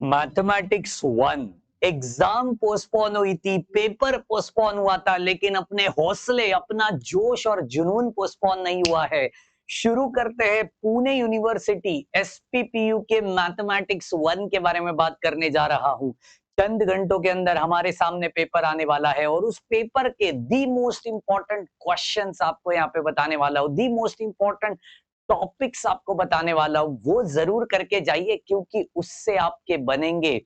Mathematics 1 exam postpone हुई थी, paper postpone हुआ था, लेकिन अपने हौसले, अपना जोश और जुनून पोस्टपोन नहीं हुआ है। शुरू करते हैं पुणे यूनिवर्सिटी एसपीपीयू के मैथमेटिक्स 1 के बारे में बात करने जा रहा हूं। चंद घंटों के अंदर हमारे सामने पेपर आने वाला है और उस पेपर के दी मोस्ट इंपॉर्टेंट क्वेश्चंस आपको यहाँ पे बताने वाला हूं, दी मोस्ट इंपॉर्टेंट टॉपिक्स आपको बताने वाला हूं, वो जरूर करके जाइए क्योंकि उससे आपके बनेंगे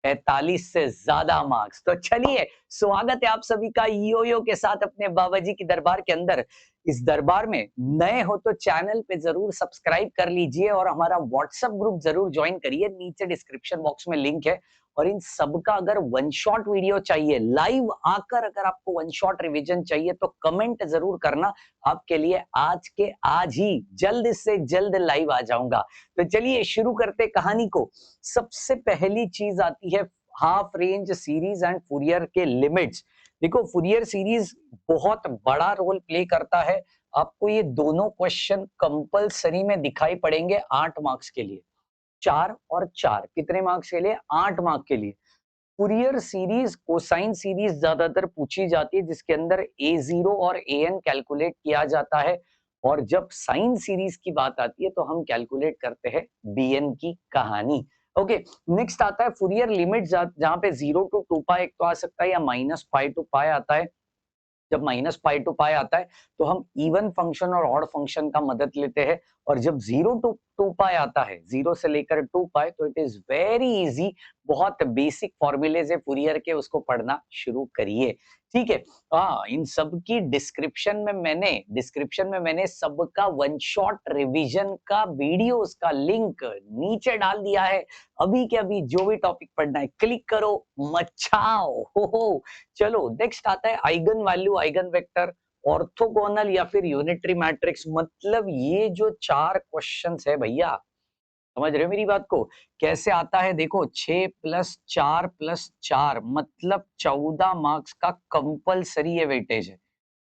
45 से ज्यादा मार्क्स। तो चलिए, स्वागत है आप सभी का यो यो के साथ अपने बाबा जी की दरबार के अंदर। इस दरबार में नए हो तो चैनल पे जरूर सब्सक्राइब कर लीजिए और हमारा व्हाट्सएप ग्रुप जरूर ज्वाइन करिए, नीचे डिस्क्रिप्शन बॉक्स में लिंक है। और इन सबका अगर वन शॉट वीडियो चाहिए लाइव आकर, अगर आपको वन शॉट रिवीजन चाहिए तो कमेंट जरूर करना, आपके लिए आज के आज ही जल्द से जल्द लाइव आ जाऊंगा। तो चलिए शुरू करते कहानी को। सबसे पहली चीज आती है half range series and Fourier के लिमिट्स। देखो, फूरियर सीरीज बहुत बड़ा रोल प्ले करता है। आपको ये दोनों क्वेश्चन कंपलसरी में दिखाई पड़ेंगे 8 मार्क्स के लिए। 4 और 4 कितने मार्क्स के लिए? 8 मार्क के लिए। फूरियर सीरीज कोसाइन सीरीज ज्यादातर पूछी जाती है जिसके अंदर a0 और an कैलकुलेट किया जाता है, और जब साइन सीरीज की बात आती है तो हम कैलकुलेट करते हैं bn की कहानी। ओके, नेक्स्ट आता है फूरियर लिमिट, जहां पे 0 टू 2 पाई एक तो आ सकता है, या माइनस पाई टू पाई आता है। जब माइनस पाई टू पाई आता है तो हम इवन फंक्शन और ऑड फंक्शन का मदद लेते हैं, और जब 0 टू 2 पाई आता है, 0 से लेकर 2 पाई, तो इट इज वेरी इजी। बहुत बेसिक फॉर्मूलेज है फूरियर के, उसको पढ़ना शुरू करिए। ठीक है। हाँ, इन सब की डिस्क्रिप्शन में मैंने सबका वन शॉट रिवीजन का वीडियो, उसका लिंक नीचे डाल दिया है। अभी के अभी जो भी टॉपिक पढ़ना है क्लिक करो, मचाओ हो। चलो, नेक्स्ट आता है eigen value, eigen vector, orthogonal या फिर यूनिटरी मैट्रिक्स। मतलब ये जो 4 क्वेश्चंस है भैया, समझ रहे हो मेरी बात को? कैसे आता है देखो, 6 प्लस 4 प्लस 4 मतलब 14 मार्क्स का कंपलसरी ये वेटेज है।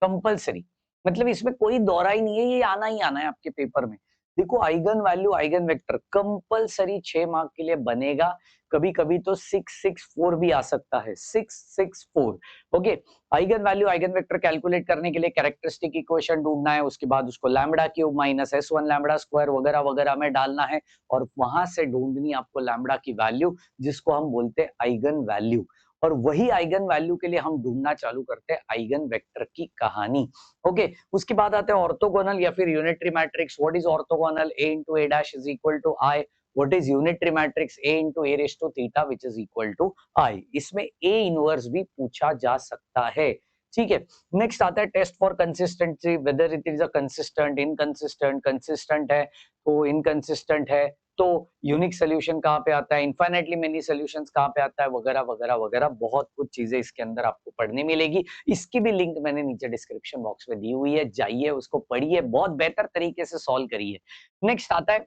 कंपलसरी मतलब इसमें कोई दौरा ही नहीं है, ये आना ही आना है आपके पेपर में। देखो, eigen value, eigen vector compulsory 6 mark के लिए बनेगा। कभी कभी तो 664 भी आ सकता है, 664। Okay. Eigen value, eigen vector calculate करने के लिए कैरेक्टरिस्टिक इक्वेशन ढूंढना है, उसके बाद उसको lambda cube minus S1 lambda square वगैरह वगैरह में डालना है, और वहां से ढूंढनी आपको लैम्बडा की वैल्यू, जिसको हम बोलते हैं आइगन वैल्यू। और वही आइगन वैल्यू के लिए हम ढूंढना चालू करते हैं आइगन वेक्टर की कहानी। ओके, उसके बाद आते हैं ऑर्थोगोनल या फिर unitary matrix. What is orthogonal? a into a dash is equal to I. What is unitary matrix? a into a raised to theta which is equal to I. इसमें a inverse भी पूछा जा सकता है। ठीक है। नेक्स्ट आता है test for consistency, whether it is a consistent, inconsistent. Consistent है तो इनकंसिस्टेंट है तो यूनिक सोल्यूशन कहाँ पे आता है, इनफाइनाइटली मेनी सॉल्यूशंस कहाँ पे आता है, वगैरह वगैरह वगैरह। बहुत कुछ चीजें इसके अंदर आपको पढ़ने मिलेगी। इसकी भी लिंक मैंने नीचे डिस्क्रिप्शन बॉक्स में दी हुई है, जाइए उसको पढ़िए, बहुत बेहतर तरीके से सॉल्व करिए। नेक्स्ट आता है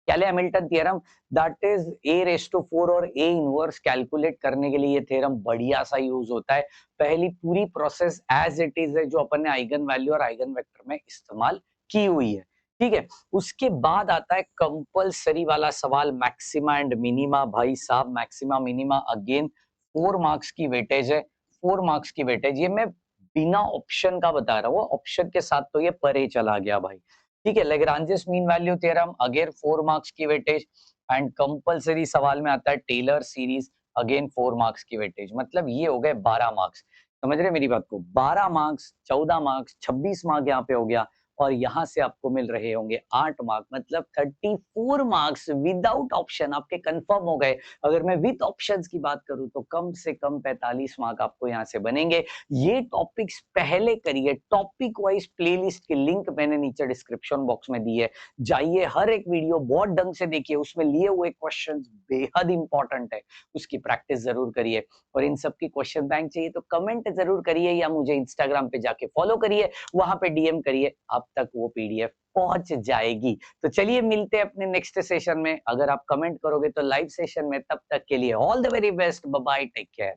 Cayley Hamilton theorem, that is a raise to 4 और a इनवर्स कैलकुलेट करने के लिए ये थ्योरम बढ़िया सा यूज होता है। पहली पूरी प्रोसेस एज इट इज है जो अपन ने आइगन वैल्यू और आइगन वेक्टर में इस्तेमाल की हुई है। ठीक है। उसके बाद आता है कंपलसरी वाला सवाल, मैक्सिमा एंड मिनिमा। भाई साहब, मैक्सिमा मिनिमा अगेन 4 मार्क्स की वेटेज है। 4 मार्क्स की वेटेज, ये मैं बिना ऑप्शन का बता रहा हूँ, ऑप्शन के साथ तो ये परे चला गया भाई। ठीक है। Lagrange's mean value theorem, again 4 marks की वेटेज। एंड कंपलसरी सवाल में आता है टेलर सीरीज, अगेन 4 मार्क्स की वेटेज। मतलब ये हो गए 12 मार्क्स। समझ रहे मेरी बात को? 12 मार्क्स, 14 मार्क्स, 26 मार्क यहाँ पे हो गया, और यहाँ से आपको मिल रहे होंगे 8 मार्क, मतलब 34 मार्क्स विदाउट ऑप्शन आपके कंफर्म हो गए। अगर मैं विद ऑप्शंस की बात करूं तो कम से कम 45 मार्क आपको यहाँ से बनेंगे। ये टॉपिक्स पहले करिए, टॉपिक वाइज प्लेलिस्ट की लिंक मैंने नीचे डिस्क्रिप्शन बॉक्स में दी है, जाइए हर एक वीडियो बहुत ढंग से देखिए, उसमें लिए हुए क्वेश्चंस बेहद इंपॉर्टेंट है, उसकी प्रैक्टिस जरूर करिए। और इन सब की क्वेश्चन बैंक चाहिए तो कमेंट जरूर करिए, या मुझे इंस्टाग्राम पे जाके फॉलो करिए, वहां पे डीएम करिए, अब तक वो पीडीएफ पहुंच जाएगी। तो चलिए मिलते हैं अपने नेक्स्ट सेशन में। अगर आप कमेंट करोगे तो लाइव सेशन में। तब तक के लिए all the very best, bye bye, take care.